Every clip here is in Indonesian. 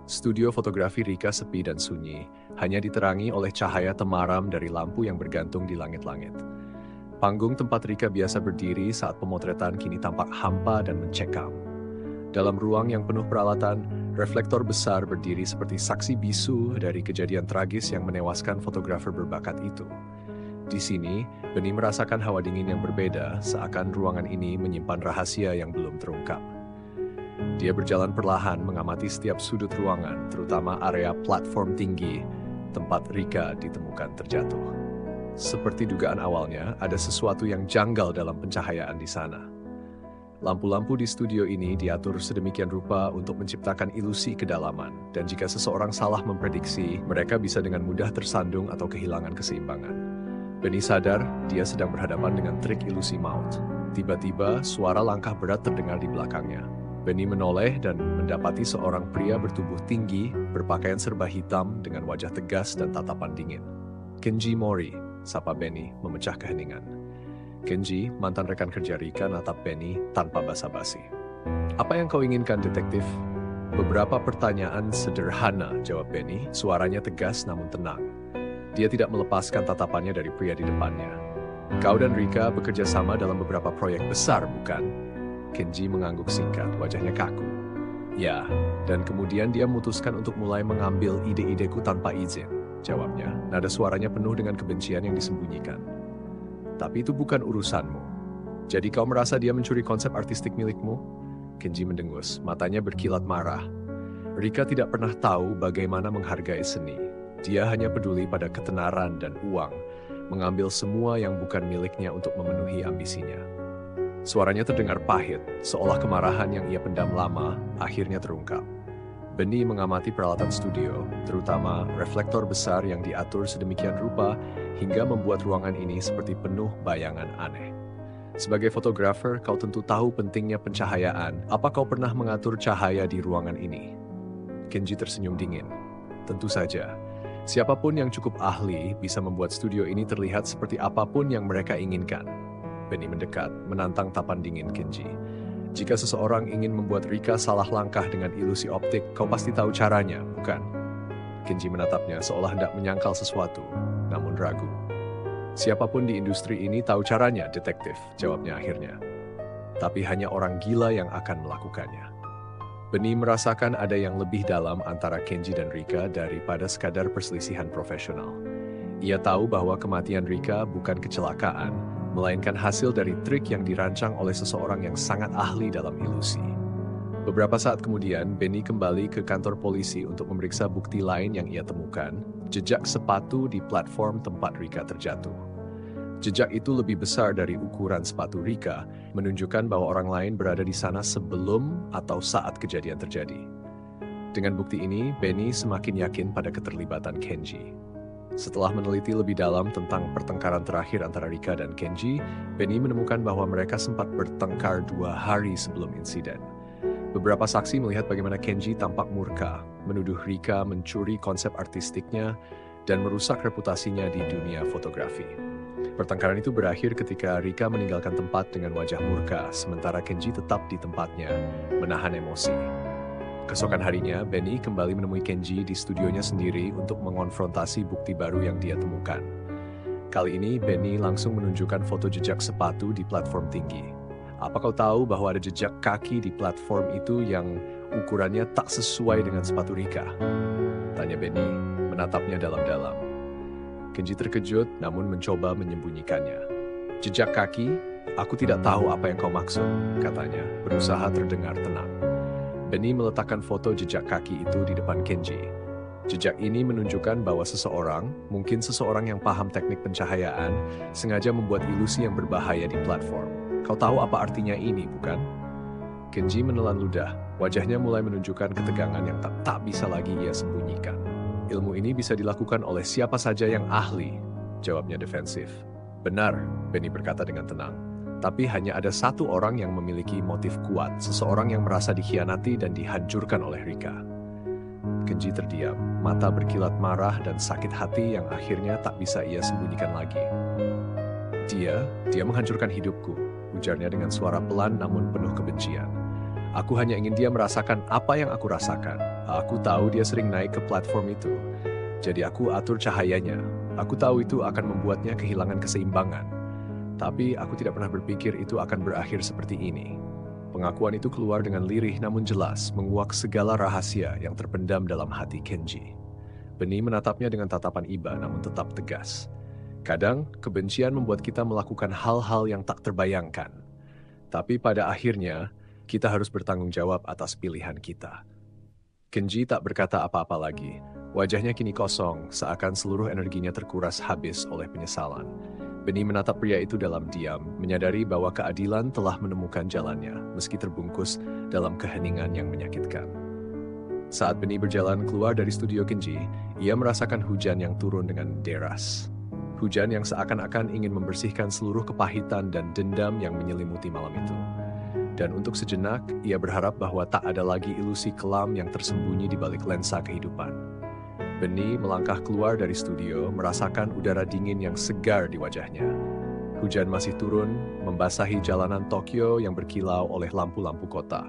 Studio fotografi Rika sepi dan sunyi, hanya diterangi oleh cahaya temaram dari lampu yang bergantung di langit-langit. Panggung tempat Rika biasa berdiri saat pemotretan kini tampak hampa dan mencekam. Dalam ruang yang penuh peralatan, reflektor besar berdiri seperti saksi bisu dari kejadian tragis yang menewaskan fotografer berbakat itu. Di sini, Beni merasakan hawa dingin yang berbeda, seakan ruangan ini menyimpan rahasia yang belum terungkap. Dia berjalan perlahan mengamati setiap sudut ruangan, terutama area platform tinggi, tempat Rika ditemukan terjatuh. Seperti dugaan awalnya, ada sesuatu yang janggal dalam pencahayaan di sana. Lampu-lampu di studio ini diatur sedemikian rupa untuk menciptakan ilusi kedalaman, dan jika seseorang salah memprediksi, mereka bisa dengan mudah tersandung atau kehilangan keseimbangan. Beni sadar dia sedang berhadapan dengan trik ilusi maut. Tiba-tiba, suara langkah berat terdengar di belakangnya. Beni menoleh dan mendapati seorang pria bertubuh tinggi, berpakaian serba hitam dengan wajah tegas dan tatapan dingin. Kenji Mori, sapa Beni, memecah keheningan. Kenji, mantan rekan kerja Rika, natap Beni tanpa basa-basi. Apa yang kau inginkan, detektif? Beberapa pertanyaan sederhana, jawab Beni, suaranya tegas namun tenang. Dia tidak melepaskan tatapannya dari pria di depannya. Kau dan Rika bekerja sama dalam beberapa proyek besar, bukan? Kenji mengangguk singkat, wajahnya kaku. Ya, dan kemudian dia memutuskan untuk mulai mengambil ide-ideku tanpa izin, jawabnya. Nada suaranya penuh dengan kebencian yang disembunyikan. Tapi itu bukan urusanmu. Jadi kau merasa dia mencuri konsep artistik milikmu? Kenji mendengus, matanya berkilat marah. Rika tidak pernah tahu bagaimana menghargai seni. Dia hanya peduli pada ketenaran dan uang, mengambil semua yang bukan miliknya untuk memenuhi ambisinya. Suaranya terdengar pahit, seolah kemarahan yang ia pendam lama akhirnya terungkap. Beni mengamati peralatan studio, terutama reflektor besar yang diatur sedemikian rupa hingga membuat ruangan ini seperti penuh bayangan aneh. Sebagai fotografer, kau tentu tahu pentingnya pencahayaan. Apa kau pernah mengatur cahaya di ruangan ini? Kenji tersenyum dingin. Tentu saja. Siapapun yang cukup ahli bisa membuat studio ini terlihat seperti apapun yang mereka inginkan. Beni mendekat, menantang tapan dingin Kenji. Jika seseorang ingin membuat Rika salah langkah dengan ilusi optik, kau pasti tahu caranya, bukan? Kenji menatapnya seolah hendak menyangkal sesuatu, namun ragu. Siapapun di industri ini tahu caranya, detektif, jawabnya akhirnya. Tapi hanya orang gila yang akan melakukannya. Beni merasakan ada yang lebih dalam antara Kenji dan Rika daripada sekadar perselisihan profesional. Ia tahu bahwa kematian Rika bukan kecelakaan, melainkan hasil dari trik yang dirancang oleh seseorang yang sangat ahli dalam ilusi. Beberapa saat kemudian, Beni kembali ke kantor polisi untuk memeriksa bukti lain yang ia temukan, jejak sepatu di platform tempat Rika terjatuh. Jejak itu lebih besar dari ukuran sepatu Rika, menunjukkan bahwa orang lain berada di sana sebelum atau saat kejadian terjadi. Dengan bukti ini, Beni semakin yakin pada keterlibatan Kenji. Setelah meneliti lebih dalam tentang pertengkaran terakhir antara Rika dan Kenji, Beni menemukan bahwa mereka sempat bertengkar 2 hari sebelum insiden. Beberapa saksi melihat bagaimana Kenji tampak murka, menuduh Rika mencuri konsep artistiknya, dan merusak reputasinya di dunia fotografi. Pertengkaran itu berakhir ketika Rika meninggalkan tempat dengan wajah murka, sementara Kenji tetap di tempatnya, menahan emosi. Keesokan harinya, Beni kembali menemui Kenji di studionya sendiri untuk mengonfrontasi bukti baru yang dia temukan. Kali ini, Beni langsung menunjukkan foto jejak sepatu di platform tinggi. Apa kau tahu bahwa ada jejak kaki di platform itu yang ukurannya tak sesuai dengan sepatu Rika? Tanya Beni, menatapnya dalam-dalam. Kenji terkejut, namun mencoba menyembunyikannya. Jejak kaki? Aku tidak tahu apa yang kau maksud, katanya, berusaha terdengar tenang. Beni meletakkan foto jejak kaki itu di depan Kenji. Jejak ini menunjukkan bahwa seseorang, mungkin seseorang yang paham teknik pencahayaan, sengaja membuat ilusi yang berbahaya di platform. Kau tahu apa artinya ini, bukan? Kenji menelan ludah. Wajahnya mulai menunjukkan ketegangan yang tak bisa lagi ia sembunyikan. Ilmu ini bisa dilakukan oleh siapa saja yang ahli, jawabnya defensif. Benar, Beni berkata dengan tenang. Tapi hanya ada satu orang yang memiliki motif kuat, seseorang yang merasa dikhianati dan dihancurkan oleh Rika. Kenji terdiam, mata berkilat marah dan sakit hati yang akhirnya tak bisa ia sembunyikan lagi. Dia menghancurkan hidupku, ujarnya dengan suara pelan namun penuh kebencian. Aku hanya ingin dia merasakan apa yang aku rasakan. Aku tahu dia sering naik ke platform itu. Jadi aku atur cahayanya. Aku tahu itu akan membuatnya kehilangan keseimbangan. Tapi aku tidak pernah berpikir itu akan berakhir seperti ini. Pengakuan itu keluar dengan lirih namun jelas, menguak segala rahasia yang terpendam dalam hati Kenji. Benny menatapnya dengan tatapan iba namun tetap tegas. Kadang, kebencian membuat kita melakukan hal-hal yang tak terbayangkan. Tapi pada akhirnya, kita harus bertanggung jawab atas pilihan kita. Kenji tak berkata apa-apa lagi. Wajahnya kini kosong, seakan seluruh energinya terkuras habis oleh penyesalan. Benny menatap pria itu dalam diam, menyadari bahwa keadilan telah menemukan jalannya, meski terbungkus dalam keheningan yang menyakitkan. Saat Benny berjalan keluar dari studio Kenji, ia merasakan hujan yang turun dengan deras. Hujan yang seakan-akan ingin membersihkan seluruh kepahitan dan dendam yang menyelimuti malam itu. Dan untuk sejenak, ia berharap bahwa tak ada lagi ilusi kelam yang tersembunyi di balik lensa kehidupan. Benny melangkah keluar dari studio, merasakan udara dingin yang segar di wajahnya. Hujan masih turun, membasahi jalanan Tokyo yang berkilau oleh lampu-lampu kota.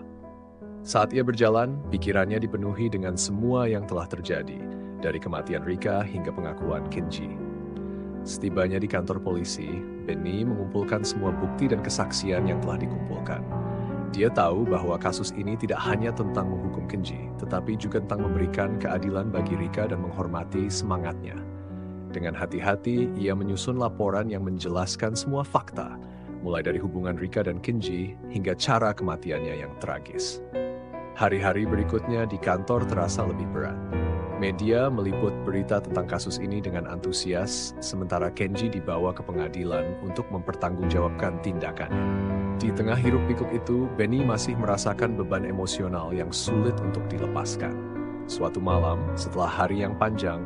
Saat ia berjalan, pikirannya dipenuhi dengan semua yang telah terjadi, dari kematian Rika hingga pengakuan Kenji. Setibanya di kantor polisi, Benny mengumpulkan semua bukti dan kesaksian yang telah dikumpulkan. Dia tahu bahwa kasus ini tidak hanya tentang menghukum Kenji, tetapi juga tentang memberikan keadilan bagi Rika dan menghormati semangatnya. Dengan hati-hati, ia menyusun laporan yang menjelaskan semua fakta, mulai dari hubungan Rika dan Kenji hingga cara kematiannya yang tragis. Hari-hari berikutnya di kantor terasa lebih berat. Media meliput berita tentang kasus ini dengan antusias, sementara Kenji dibawa ke pengadilan untuk mempertanggungjawabkan tindakannya. Di tengah hiruk-pikuk itu, Benny masih merasakan beban emosional yang sulit untuk dilepaskan. Suatu malam, setelah hari yang panjang,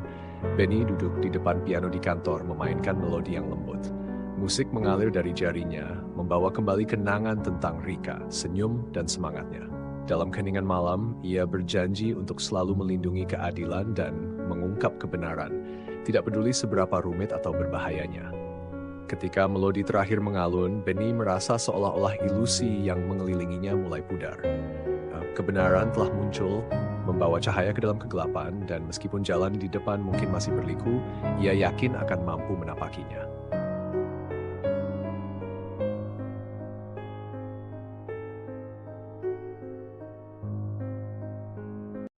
Benny duduk di depan piano di kantor memainkan melodi yang lembut. Musik mengalir dari jarinya, membawa kembali kenangan tentang Rika, senyum dan semangatnya. Dalam keheningan malam, ia berjanji untuk selalu melindungi keadilan dan mengungkap kebenaran, tidak peduli seberapa rumit atau berbahayanya. Ketika melodi terakhir mengalun, Benny merasa seolah-olah ilusi yang mengelilinginya mulai pudar. Kebenaran telah muncul, membawa cahaya ke dalam kegelapan, dan meskipun jalan di depan mungkin masih berliku, ia yakin akan mampu menapakinya.